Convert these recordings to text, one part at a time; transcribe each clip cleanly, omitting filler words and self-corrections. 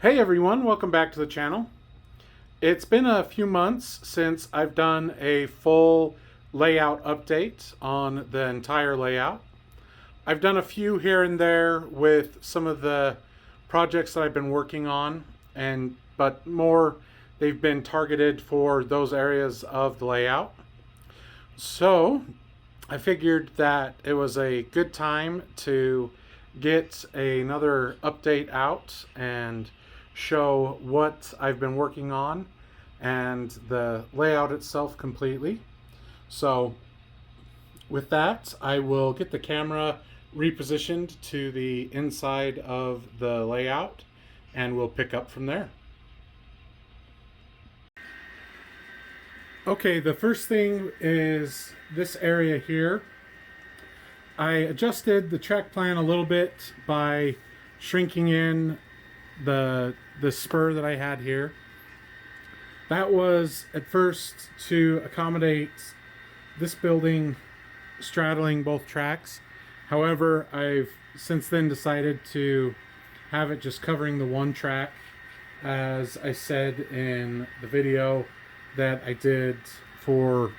Hey everyone, welcome back to the channel. It's been a few months since I've done a full layout update on the entire layout. I've done a few here and there with some of the projects that I've been working on, but more they've been targeted for those areas of the layout. So I figured that it was a good time to get another update out and show what I've been working on and the layout itself completely. So with that, I will get the camera repositioned to the inside of the layout and we'll pick up from there. Okay, the first thing is this area here. I adjusted the track plan a little bit by shrinking in the spur that I had here. That was at first to accommodate this building straddling both tracks. However, I've since then decided to have it just covering the one track, as I said in the video that I did for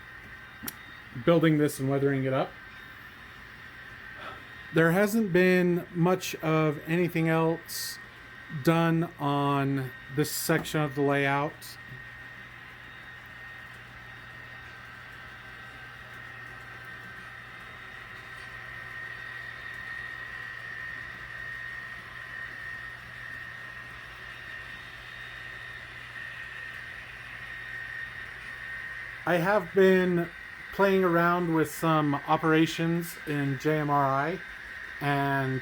building this and weathering it up. There hasn't been much of anything else done on this section of the layout. I have been playing around with some operations in JMRI, and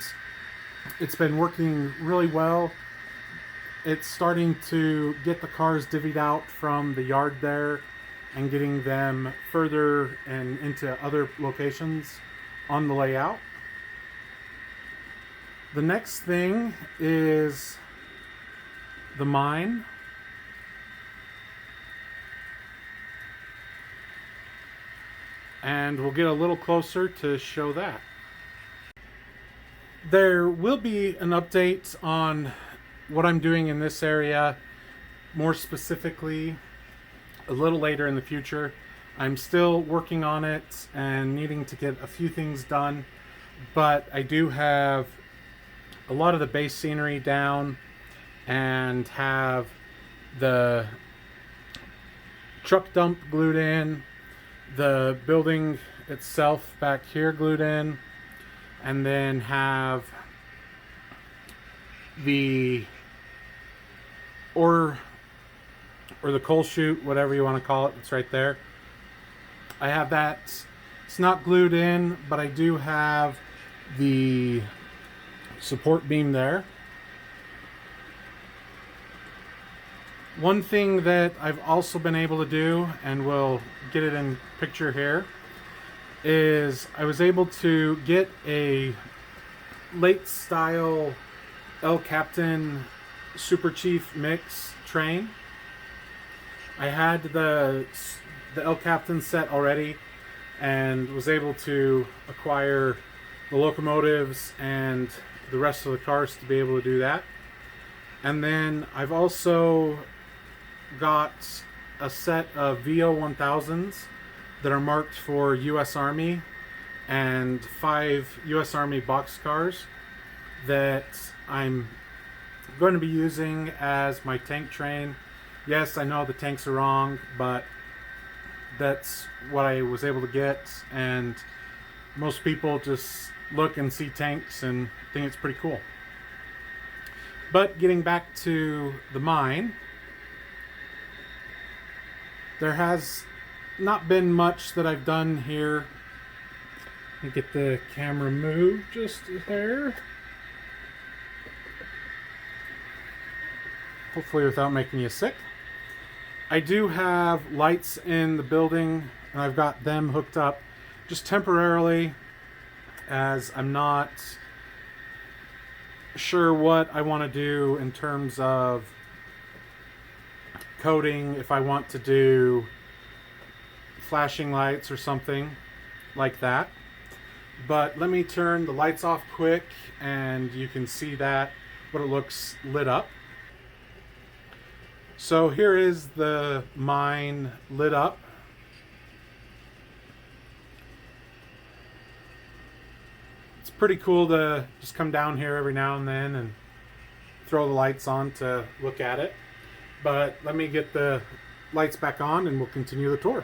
it's been working really well. It's starting to get the cars divvied out from the yard there and getting them further and into other locations on the layout. The next thing is the mine. And we'll get a little closer to show that. There will be an update on what I'm doing in this area, more specifically, a little later in the future. I'm still working on it and needing to get a few things done, but I do have a lot of the base scenery down and have the truck dump glued in, the building itself back here glued in, and then have the or the coal chute, whatever you want to call it, it's right there. I have that. It's not glued in, but I do have the support beam there. One thing that I've also been able to do, and we'll get it in picture here, is I was able to get a late style Capitan Super Chief mix train. I had the Capitan set already and was able to acquire the locomotives and the rest of the cars to be able to do that. And then I've also got a set of VO1000s that are marked for US Army and 5 US Army boxcars that I'm going to be using as my tank train. Yes, I know the tanks are wrong, but that's what I was able to get, and most people just look and see tanks and think it's pretty cool. But getting back to the mine, there has not been much that I've done here. Let me get the camera moved just there. Hopefully without making you sick. I do have lights in the building, and I've got them hooked up just temporarily, as I'm not sure what I want to do in terms of coding, if I want to do flashing lights or something like that. But let me turn the lights off quick and you can see that what it looks lit up. So here is the mine lit up. It's pretty cool to just come down here every now and then and throw the lights on to look at it. But let me get the lights back on and we'll continue the tour.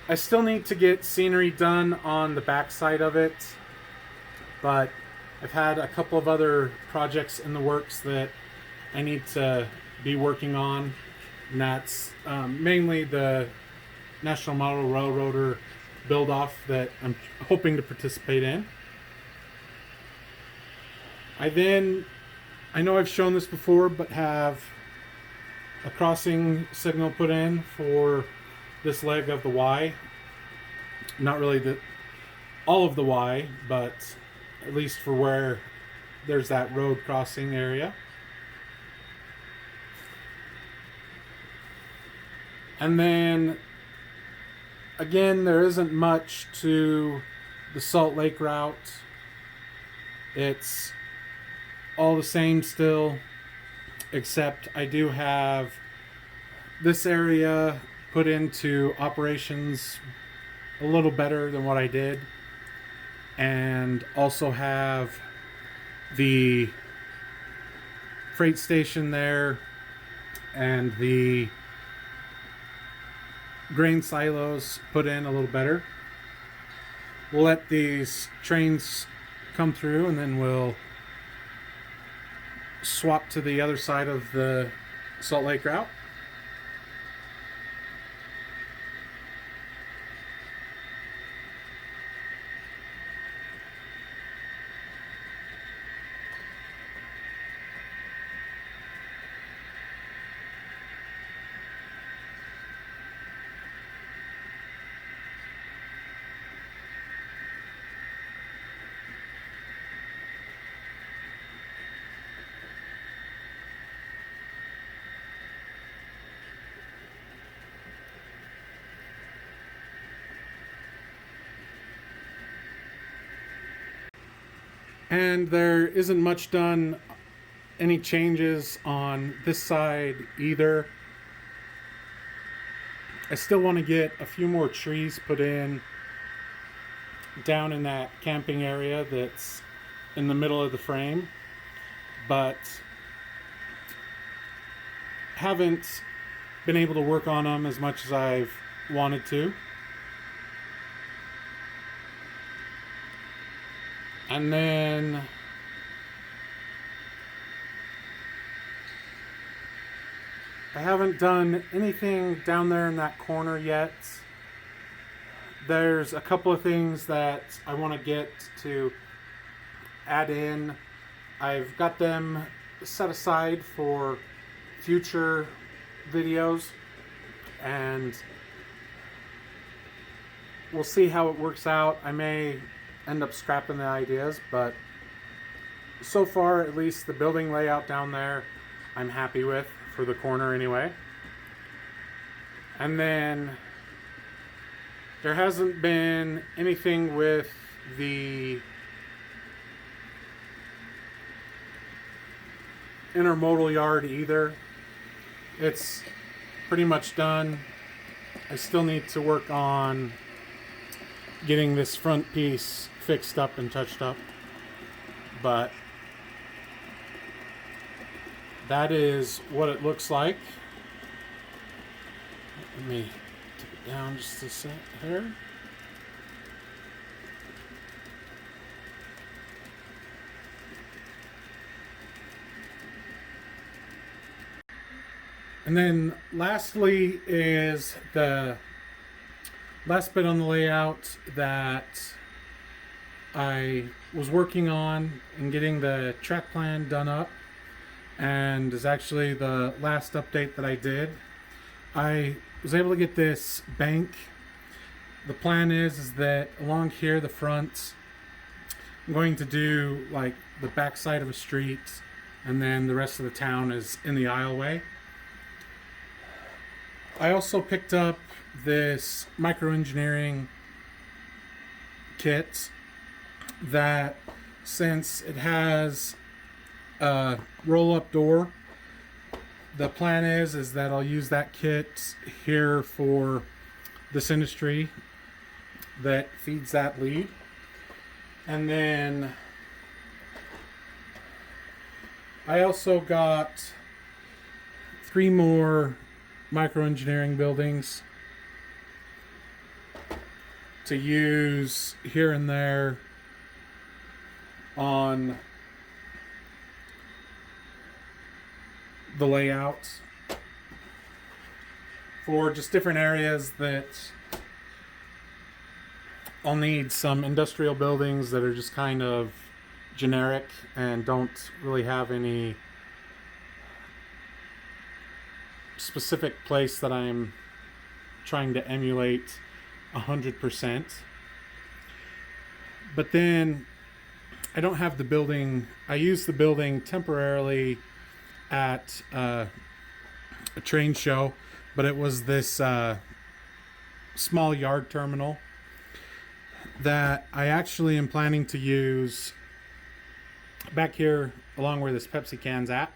I still need to get scenery done on the back side of it, but I've had a couple of other projects in the works that I need to be working on, and that's mainly the National Model Railroader build-off that I'm hoping to participate in. I know I've shown this before, but have a crossing signal put in for this leg of the Y. Not really all of the Y, but at least for where there's that road crossing area. And then again, there isn't much to the Salt Lake route. It's all the same still, except I do have this area put into operations a little better than what I did, and also have the freight station there and the grain silos put in a little better. We'll let these trains come through and then we'll swap to the other side of the Salt Lake route. And there isn't much done, any changes on this side either. I still want to get a few more trees put in down in that camping area that's in the middle of the frame, but haven't been able to work on them as much as I've wanted to. And then I haven't done anything down there in that corner yet. There's a couple of things that I want to get to add in. I've got them set aside for future videos, and we'll see how it works out. I may end up scrapping the ideas, but so far, at least the building layout down there, I'm happy with for the corner anyway. And then there hasn't been anything with the intermodal yard either. It's pretty much done. I still need to work on getting this front piece fixed up and touched up, but that is what it looks like. Let me take it down just a sec here. And then lastly is the last bit on the layout that I was working on and getting the track plan done up, and is actually the last update that I did. I was able to get this bank. The plan is that along here, the front, I'm going to do like the back side of a street, and then the rest of the town is in the aisleway. I also picked up this microengineering kit that, since it has a roll-up door, the plan is that I'll use that kit here for this industry that feeds that lead. And then I also got 3 more microengineering buildings to use here and there on the layouts for just different areas that I'll need some industrial buildings that are just kind of generic and don't really have any specific place that I'm trying to emulate 100%. But then I don't have the building. I use the building temporarily at a train show, but it was this small yard terminal that I actually am planning to use back here along where this Pepsi can's at.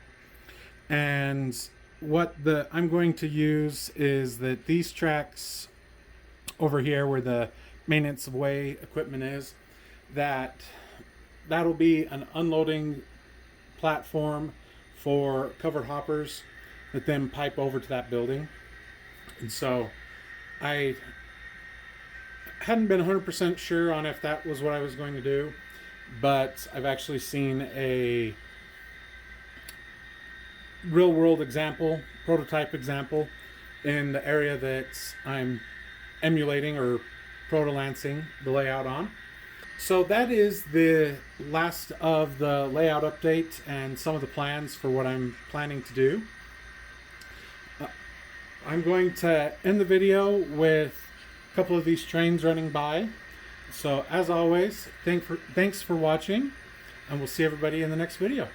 And what I'm going to use is that these tracks over here where the maintenance of way equipment is, that'll be an unloading platform for covered hoppers that then pipe over to that building. And so I hadn't been 100% sure on if that was what I was going to do, but I've actually seen a real world example, prototype example, in the area that I'm emulating or proto-lancing the layout on. So that is the last of the layout update and some of the plans for what I'm planning to do. I'm going to end the video with a couple of these trains running by. So as always, thanks for watching, and we'll see everybody in the next video.